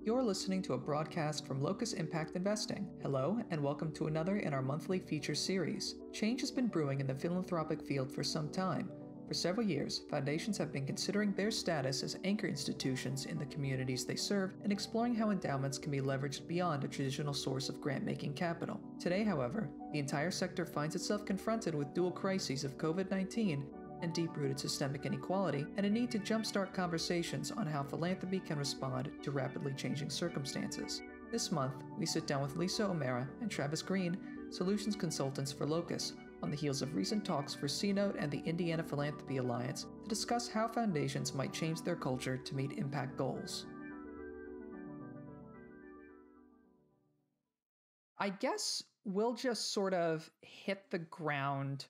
You're listening to a broadcast from LOCUS Impact Investing. Hello, and welcome to another in our monthly feature series. Change has been brewing in the philanthropic field for some time. For several years, foundations have been considering their status as anchor institutions in the communities they serve and exploring how endowments can be leveraged beyond a traditional source of grant-making capital. Today, however, the entire sector finds itself confronted with dual crises of COVID-19 and deep-rooted systemic inequality, and a need to jumpstart conversations on how philanthropy can respond to rapidly changing circumstances. This month, we sit down with Lisa O'Mara and Travis Green, solutions consultants for LOCUS, on the heels of recent talks for CNote and the Indiana Philanthropy Alliance to discuss how foundations might change their culture to meet impact goals. I guess we'll just sort of hit the ground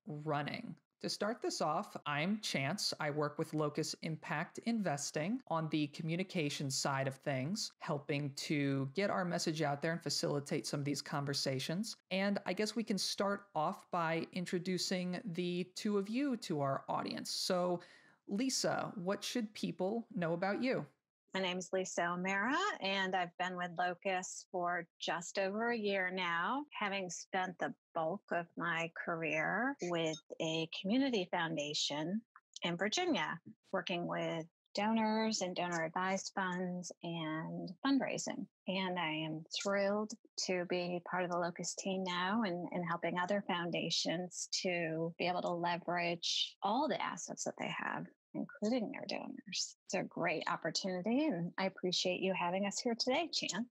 running. To start this off, I'm Chance. I work with LOCUS Impact Investing on the communications side of things, helping to get our message out there and facilitate some of these conversations. And I guess we can start off by introducing the two of you to our audience. So, Lisa, what should people know about you? My name is Lisa O'Mara, and I've been with LOCUS for just over a year now, having spent the bulk of my career with a community foundation in Virginia, working with donors and donor-advised funds and fundraising. And I am thrilled to be part of the LOCUS team now and helping other foundations to be able to leverage all the assets that they have, including their donors. It's a great opportunity, and I appreciate you having us here today, Chan.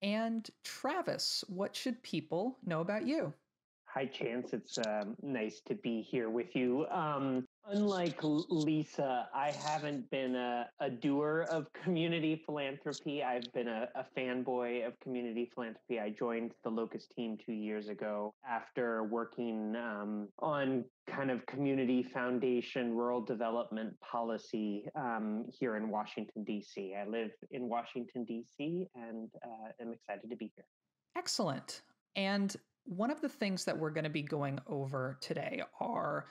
And Travis, what should people know about you? Hi, Chance. It's nice to be here with you. Unlike Lisa, I haven't been a doer of community philanthropy. I've been a fanboy of community philanthropy. I joined the LOCUS team 2 years ago after working on kind of community foundation, rural development policy here in Washington, D.C. I live in Washington, D.C., and am excited to be here. Excellent. And one of the things that we're going to be going over today are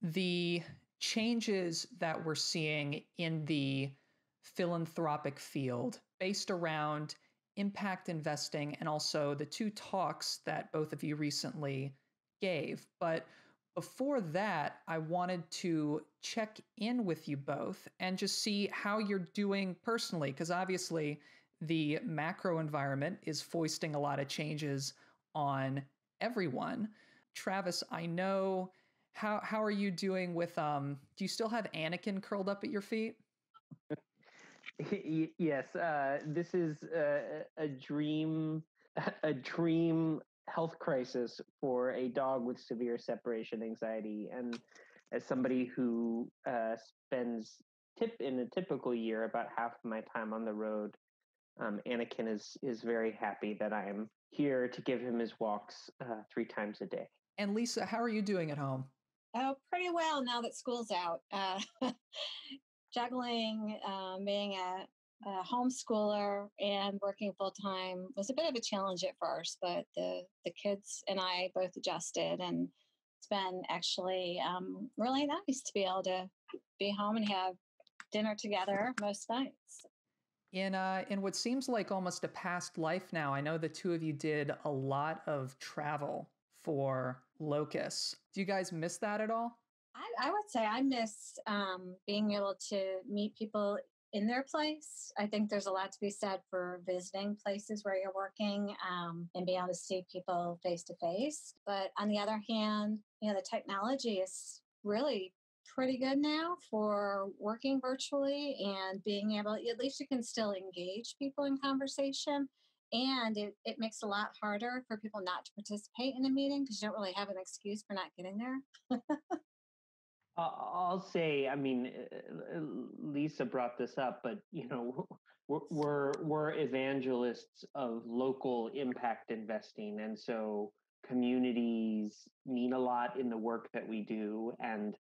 the changes that we're seeing in the philanthropic field based around impact investing and also the two talks that both of you recently gave. But before that, I wanted to check in with you both and just see how you're doing personally, because obviously the macro environment is foisting a lot of changes on everyone. Travis, I know, how are you doing with, do you still have Anakin curled up at your feet? Yes, this is a dream health crisis for a dog with severe separation anxiety. And as somebody who spends in a typical year about half of my time on the road, Anakin is very happy that I am here to give him his walks 3 times a day. And Lisa, how are you doing at home? Oh, pretty well now that school's out. Juggling being a homeschooler and working full time was a bit of a challenge at first, but the kids and I both adjusted, and it's been actually really nice to be able to be home and have dinner together most nights. In what seems like almost a past life now, I know the two of you did a lot of travel for LOCUS. Do you guys miss that at all? I would say I miss being able to meet people in their place. I think there's a lot to be said for visiting places where you're working and being able to see people face to face. But on the other hand, the technology is really pretty good now for working virtually and being able, at least you can still engage people in conversation. And it makes it a lot harder for people not to participate in a meeting because you don't really have an excuse for not getting there. I'll say, I mean, Lisa brought this up, but we're evangelists of local impact investing, and so communities mean a lot in the work that we do. And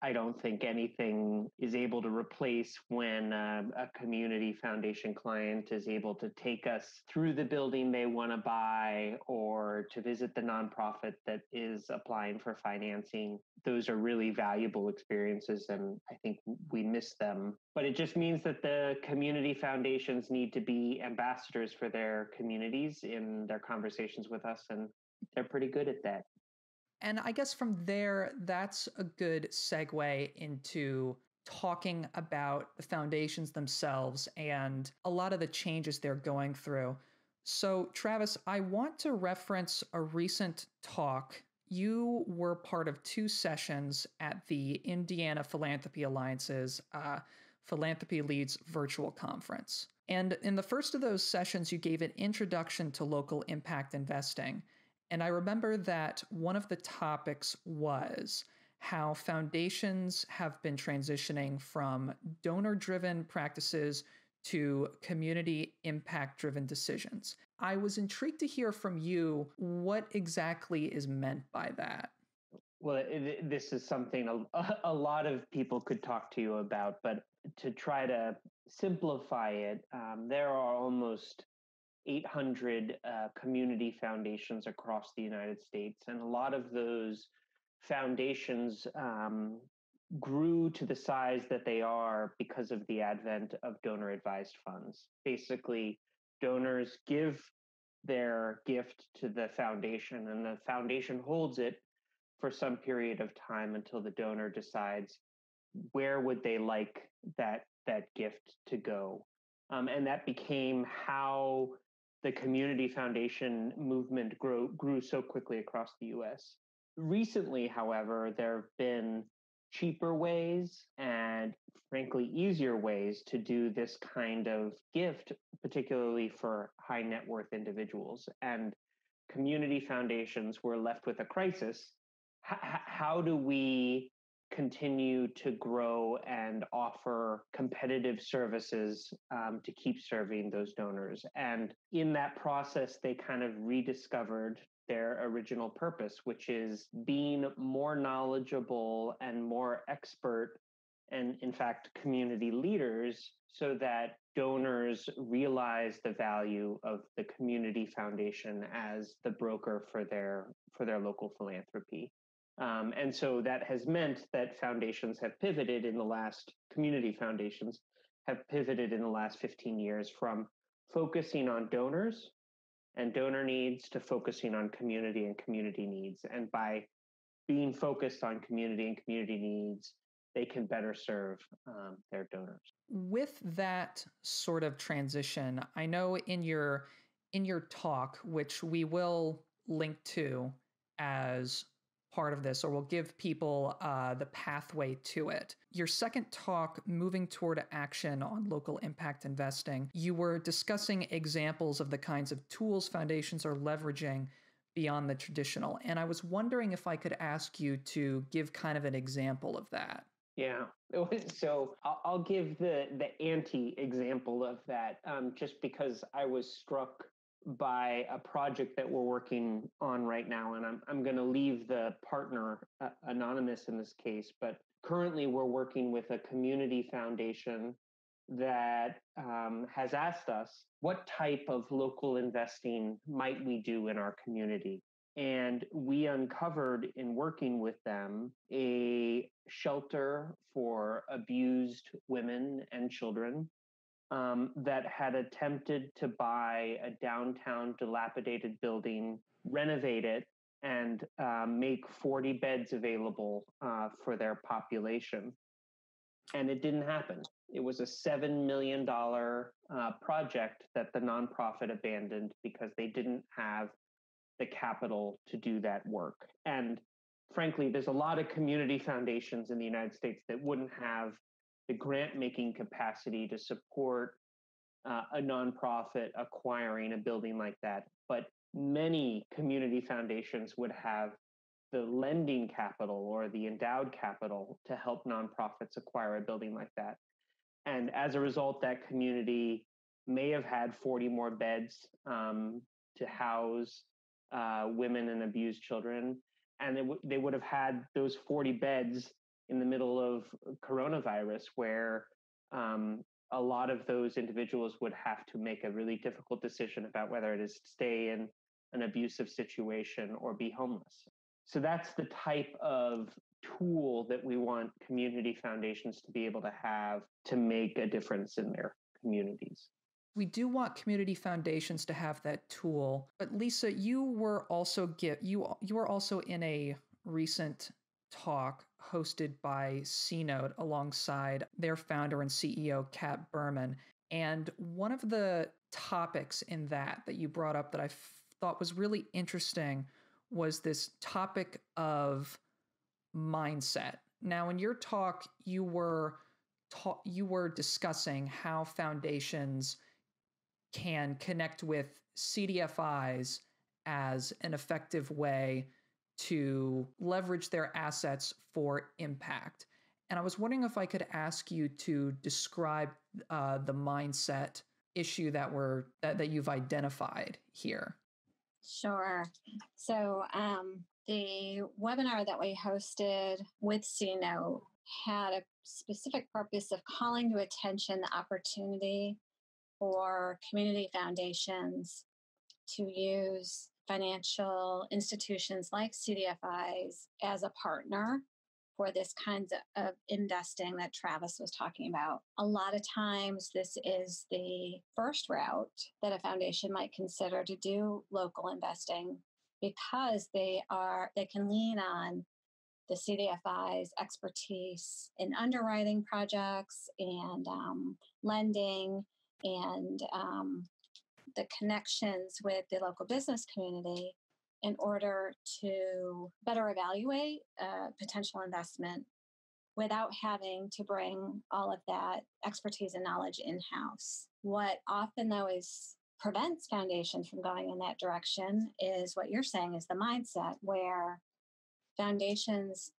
I don't think anything is able to replace when a community foundation client is able to take us through the building they want to buy, or or to visit the nonprofit that is applying for financing. Those are really valuable experiences, and I think we miss them. But it just means that the community foundations need to be ambassadors for their communities in their conversations with us, and they're pretty good at that. And I guess from there, that's a good segue into talking about the foundations themselves and a lot of the changes they're going through. So, Travis, I want to reference a recent talk. You were part of 2 sessions at the Indiana Philanthropy Alliance's Philanthropy Leads virtual conference. And in the first of those sessions, you gave an introduction to local impact investing. And I remember that one of the topics was how foundations have been transitioning from donor-driven practices to community impact-driven decisions. I was intrigued to hear from you what exactly is meant by that. Well, this is something a lot of people could talk to you about, but to try to simplify it, there are almost 800 community foundations across the United States, and a lot of those foundations grew to the size that they are because of the advent of donor advised funds. Basically, donors give their gift to the foundation, and the foundation holds it for some period of time until the donor decides where would they like that gift to go. And that became how the community foundation movement grew so quickly across the US. Recently, however, there have been cheaper ways and frankly easier ways to do this kind of gift, particularly for high net worth individuals. And community foundations were left with a crisis. How do we continue to grow and offer competitive services to keep serving those donors? And in that process, they kind of rediscovered their original purpose, which is being more knowledgeable and more expert, and in fact, community leaders, so that donors realize the value of the community foundation as the broker for their local philanthropy. And so that has meant that community foundations have pivoted in the last 15 years from focusing on donors and donor needs to focusing on community and community needs. And by being focused on community and community needs, they can better serve their donors. With that sort of transition, I know in your talk, which we will link to as part of this, or we'll give people the pathway to it. Your second talk, Moving Toward Action on Local Impact Investing, you were discussing examples of the kinds of tools foundations are leveraging beyond the traditional. And I was wondering if I could ask you to give kind of an example of that. Yeah. So I'll give the anti-example of that just because I was struck by a project that we're working on right now. And I'm going to leave the partner anonymous in this case, but currently we're working with a community foundation that has asked us what type of local investing might we do in our community. And we uncovered in working with them a shelter for abused women and children that had attempted to buy a downtown dilapidated building, renovate it, and make 40 beds available for their population. And it didn't happen. It was a $7 million project that the nonprofit abandoned because they didn't have the capital to do that work. And frankly, there's a lot of community foundations in the United States that wouldn't have the grant-making capacity to support a nonprofit acquiring a building like that. But many community foundations would have the lending capital or the endowed capital to help nonprofits acquire a building like that. And as a result, that community may have had 40 more beds to house women and abused children. And they would have had those 40 beds in the middle of coronavirus, where a lot of those individuals would have to make a really difficult decision about whether it is to stay in an abusive situation or be homeless. So that's the type of tool that we want community foundations to be able to have to make a difference in their communities. We do want community foundations to have that tool. But Lisa, you were also in a recent talk hosted by CNote alongside their founder and CEO, Kat Berman. And one of the topics in that you brought up that I thought was really interesting was this topic of mindset. Now, in your talk, you were discussing how foundations can connect with CDFIs as an effective way to leverage their assets for impact. And I was wondering if I could ask you to describe the mindset issue that you've identified here. Sure. So the webinar that we hosted with CNote had a specific purpose of calling to attention the opportunity for community foundations to use financial institutions like CDFIs as a partner for this kind of investing that Travis was talking about. A lot of times, this is the first route that a foundation might consider to do local investing because they can lean on the CDFI's expertise in underwriting projects and lending and the connections with the local business community in order to better evaluate potential investment without having to bring all of that expertise and knowledge in-house. What often, though, prevents foundations from going in that direction is what you're saying is the mindset where foundations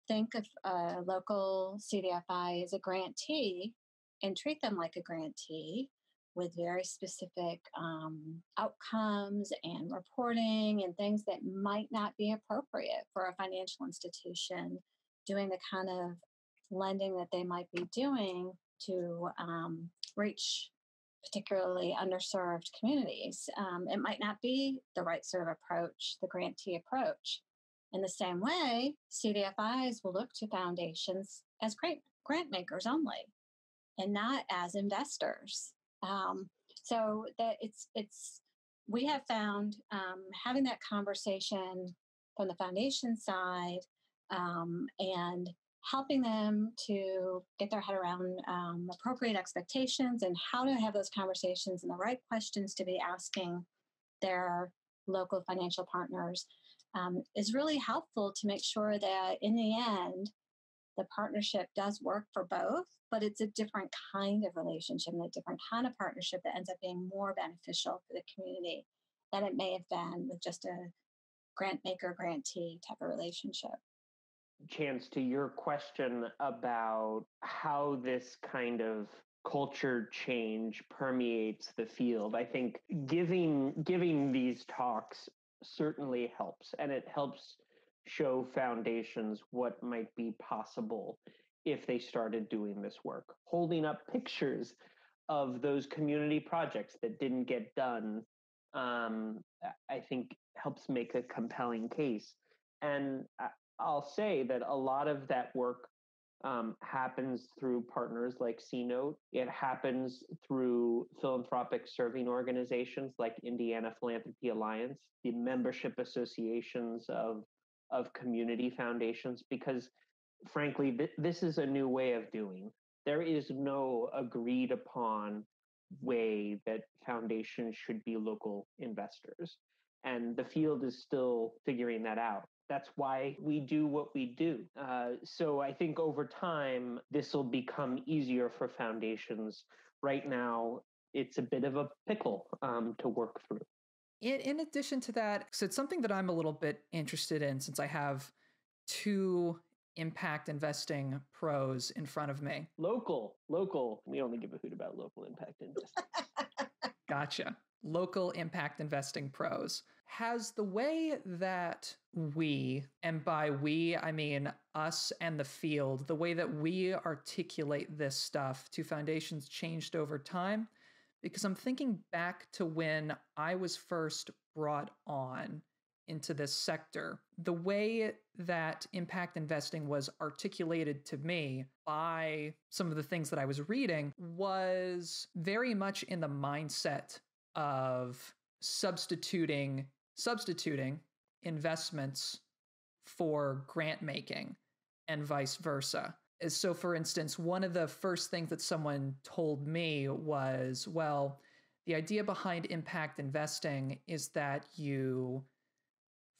think of a local CDFI as a grantee and treat them like a grantee with very specific outcomes and reporting and things that might not be appropriate for a financial institution doing the kind of lending that they might be doing to reach particularly underserved communities. It might not be the right sort of approach, the grantee approach. In the same way, CDFIs will look to foundations as grant makers only and not as investors. So that we have found having that conversation from the foundation side and helping them to get their head around appropriate expectations and how to have those conversations and the right questions to be asking their local financial partners is really helpful to make sure that in the end, the partnership does work for both, but it's a different kind of relationship and a different kind of partnership that ends up being more beneficial for the community than it may have been with just a grant maker, grantee type of relationship. Chance, to your question about how this kind of culture change permeates the field, I think giving these talks certainly helps, and it helps show foundations what might be possible if they started doing this work. Holding up pictures of those community projects that didn't get done, I think helps make a compelling case. And I'll say that a lot of that work happens through partners like CNote. It happens through philanthropic serving organizations like Indiana Philanthropy Alliance, the membership associations of community foundations, because frankly, this is a new way of doing. There is no agreed upon way that foundations should be local investors. And the field is still figuring that out. That's why we do what we do. So I think over time, this will become easier for foundations. Right now, it's a bit of a pickle to work through. In addition to that, so it's something that I'm a little bit interested in since I have two impact investing pros in front of me. Local. We only give a hoot about local impact investing. Gotcha. Local impact investing pros. Has the way that we, and by we, I mean us and the field, the way that we articulate this stuff to foundations changed over time? Because I'm thinking back to when I was first brought on into this sector, the way that impact investing was articulated to me by some of the things that I was reading was very much in the mindset of substituting investments for grant making and vice versa. So, for instance, one of the first things that someone told me was, well, the idea behind impact investing is that you,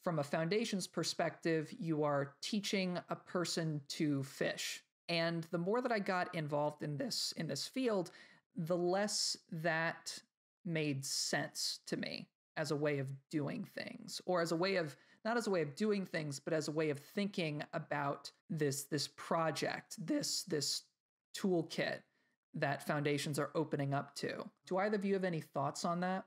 from a foundation's perspective, you are teaching a person to fish. And the more that I got involved in this field, the less that made sense to me as a way of doing things, or as a way of, not as a way of doing things, but as a way of thinking about this project, this toolkit that foundations are opening up to. Do either of you have any thoughts on that?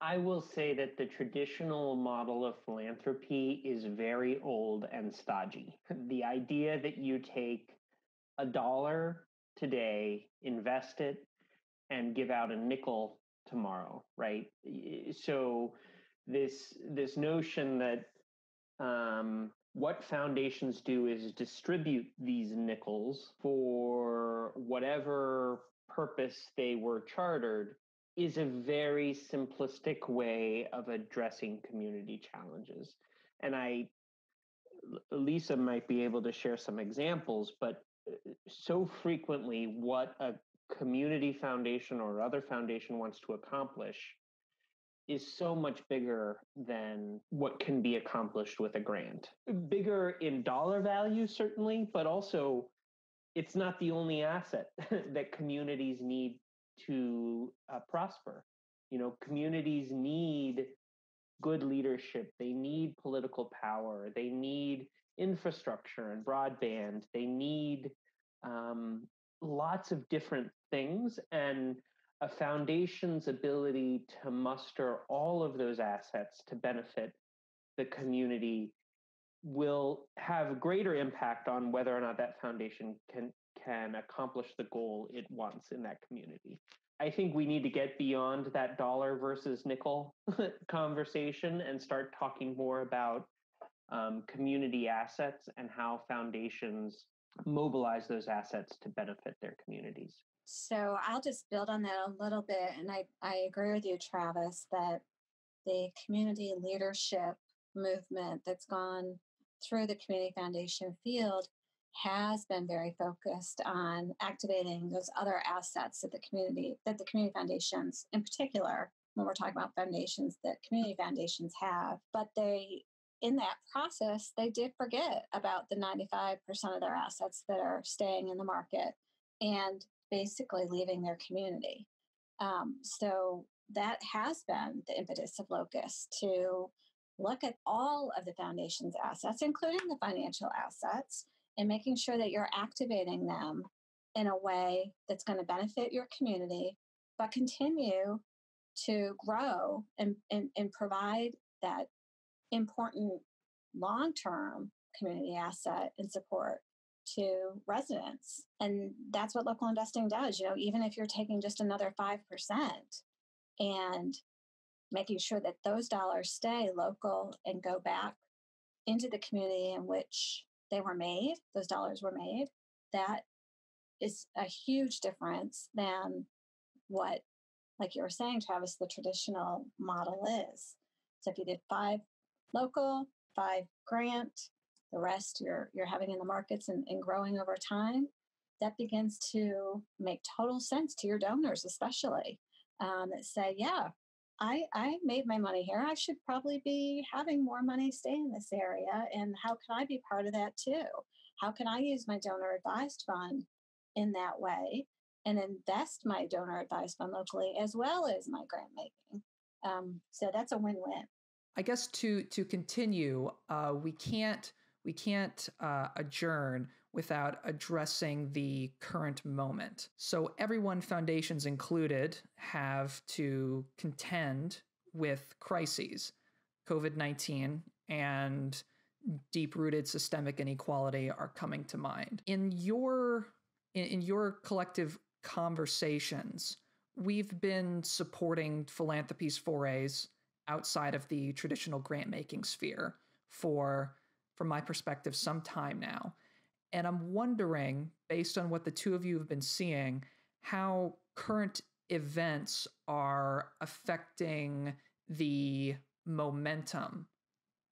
I will say that the traditional model of philanthropy is very old and stodgy. The idea that you take $1 today, invest it, and give out a nickel tomorrow, right? So this notion that what foundations do is distribute these nickels for whatever purpose they were chartered is a very simplistic way of addressing community challenges. And Lisa might be able to share some examples, but so frequently what a community foundation or other foundation wants to accomplish is so much bigger than what can be accomplished with a grant. Bigger in dollar value, certainly, but also it's not the only asset that communities need to prosper. You know, communities need good leadership. They need political power. They need infrastructure and broadband. They need lots of different things. And a foundation's ability to muster all of those assets to benefit the community will have greater impact on whether or not that foundation can accomplish the goal it wants in that community. I think we need to get beyond that dollar versus nickel conversation and start talking more about community assets and how foundations mobilize those assets to benefit their communities. So I'll just build on that a little bit. And I agree with you, Travis, that the community leadership movement that's gone through the community foundation field has been very focused on activating those other assets that the community foundations, in particular, when we're talking about foundations that community foundations have, but in that process, they did forget about the 95% of their assets that are staying in the market and basically leaving their community. So that has been the impetus of LOCUS, to look at all of the foundation's assets, including the financial assets, and making sure that you're activating them in a way that's going to benefit your community, but continue to grow and provide that important long-term community asset and support to residents. And that's what local investing does. You know, even if you're taking just another 5% and making sure that those dollars stay local and go back into the community in which they were made, those dollars were made, that is a huge difference than what, like you were saying, Travis, the traditional model is. So if you did 5 local, 5 grant, the rest you're having in the markets and growing over time, that begins to make total sense to your donors, especially that say, yeah, I made my money here. I should probably be having more money stay in this area. And how can I be part of that too? How can I use my donor advised fund in that way and invest my donor advised fund locally as well as my grant making? So that's a win-win. I guess to continue, we can't adjourn without addressing the current moment. So everyone, foundations included, have to contend with crises. COVID-19 and deep-rooted systemic inequality are coming to mind. In your collective conversations, we've been supporting philanthropy's forays outside of the traditional grant making sphere for, from my perspective, some time now. And I'm wondering, based on what the two of you have been seeing, how current events are affecting the momentum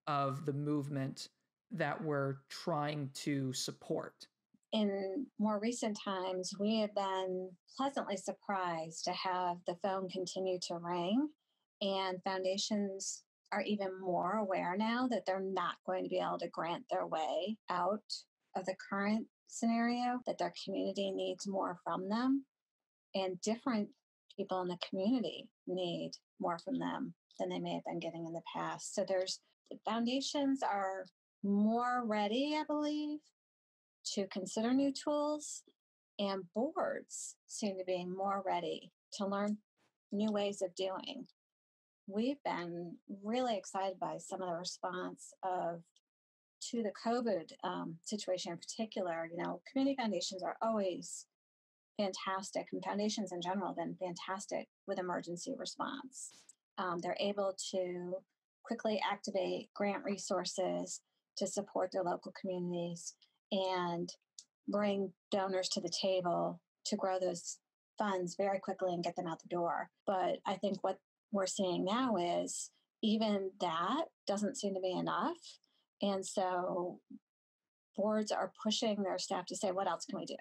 of the movement that we're trying to support. In more recent times, we have been pleasantly surprised to have the phone continue to ring, and foundations are even more aware now that they're not going to be able to grant their way out of the current scenario, that their community needs more from them, and different people in the community need more from them than they may have been getting in the past. So the foundations are more ready, I believe, to consider new tools, and boards seem to be more ready to learn new ways of doing. We've been really excited by some of the response to the COVID situation in particular. Community foundations are always fantastic, and foundations in general have been fantastic with emergency response. They're able to quickly activate grant resources to support their local communities and bring donors to the table to grow those funds very quickly and get them out the door. But I think what we're seeing now is even that doesn't seem to be enough. And so boards are pushing their staff to say, what else can we do?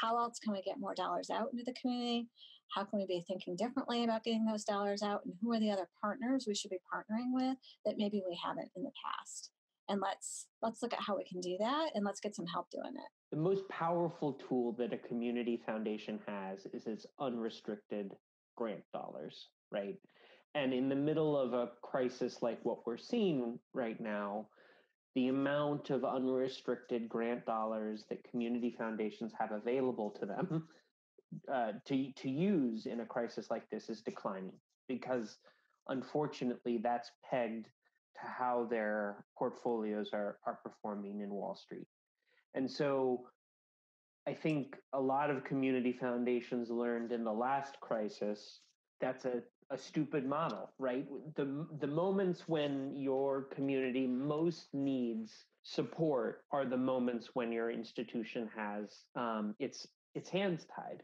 How else can we get more dollars out into the community? How can we be thinking differently about getting those dollars out? And who are the other partners we should be partnering with that maybe we haven't in the past? And let's look at how we can do that, and let's get some help doing it. The most powerful tool that a community foundation has is its unrestricted grant dollars, right? And in the middle of a crisis like what we're seeing right now, the amount of unrestricted grant dollars that community foundations have available to them to use in a crisis like this is declining, because unfortunately that's pegged to how their portfolios are performing in Wall Street. And so I think a lot of community foundations learned in the last crisis that's a stupid model, right? The moments when your community most needs support are the moments when your institution has its hands tied.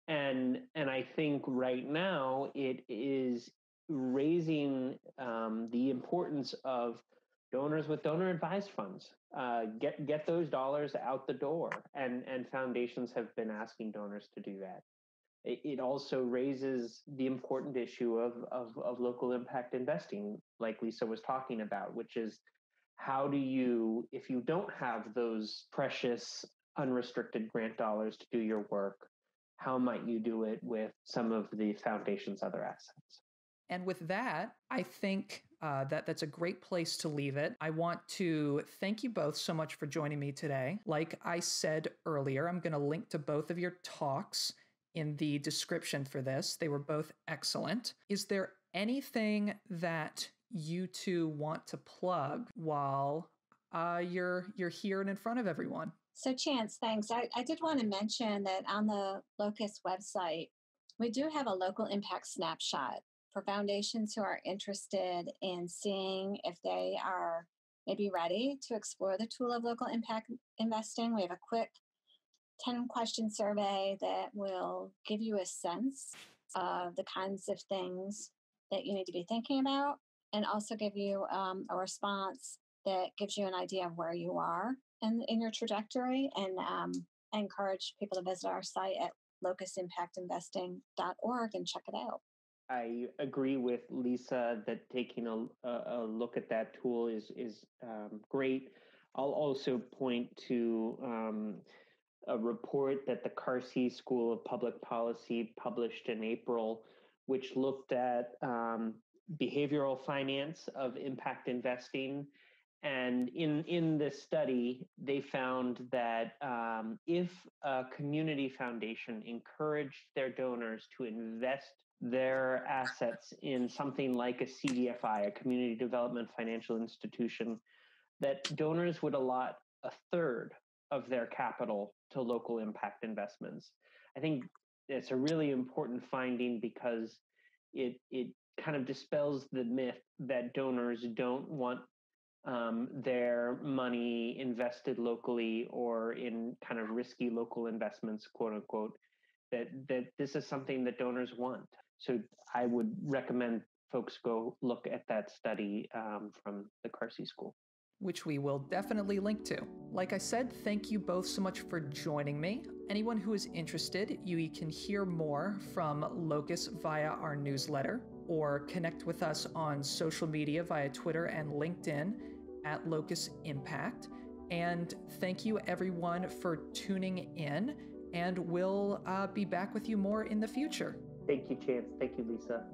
And I think right now it is raising the importance of donors with donor advised funds. Get those dollars out the door, and foundations have been asking donors to do that. It also raises the important issue of local impact investing, like Lisa was talking about, which is how do you, if you don't have those precious unrestricted grant dollars to do your work, how might you do it with some of the foundation's other assets? And with that, I think that's a great place to leave it. I want to thank you both so much for joining me today. Like I said earlier, I'm going to link to both of your talks in the description for this. They were both excellent. Is there anything that you two want to plug while you're here and in front of everyone? So Chance, thanks. I did want to mention that on the LOCUS website, we do have a local impact snapshot for foundations who are interested in seeing if they are maybe ready to explore the tool of local impact investing. We have a quick 10-question survey that will give you a sense of the kinds of things that you need to be thinking about, and also give you a response that gives you an idea of where you are in your trajectory. And I encourage people to visit our site at locusimpactinvesting.org and check it out. I agree with Lisa that taking a look at that tool is great. I'll also point to a report that the Carsey School of Public Policy published in April, which looked at behavioral finance of impact investing. And in this study, they found that if a community foundation encouraged their donors to invest their assets in something like a CDFI, a community development financial institution, that donors would allot a third of their capital to local impact investments. I think it's a really important finding because it kind of dispels the myth that donors don't want their money invested locally or in kind of risky local investments, quote unquote, that this is something that donors want. So I would recommend folks go look at that study from the Carsey School, which we will definitely link to. Like I said, thank you both so much for joining me. Anyone who is interested, you can hear more from LOCUS via our newsletter or connect with us on social media via Twitter and LinkedIn at LOCUS Impact. And thank you everyone for tuning in, and we'll be back with you more in the future. Thank you, Chance. Thank you, Lisa.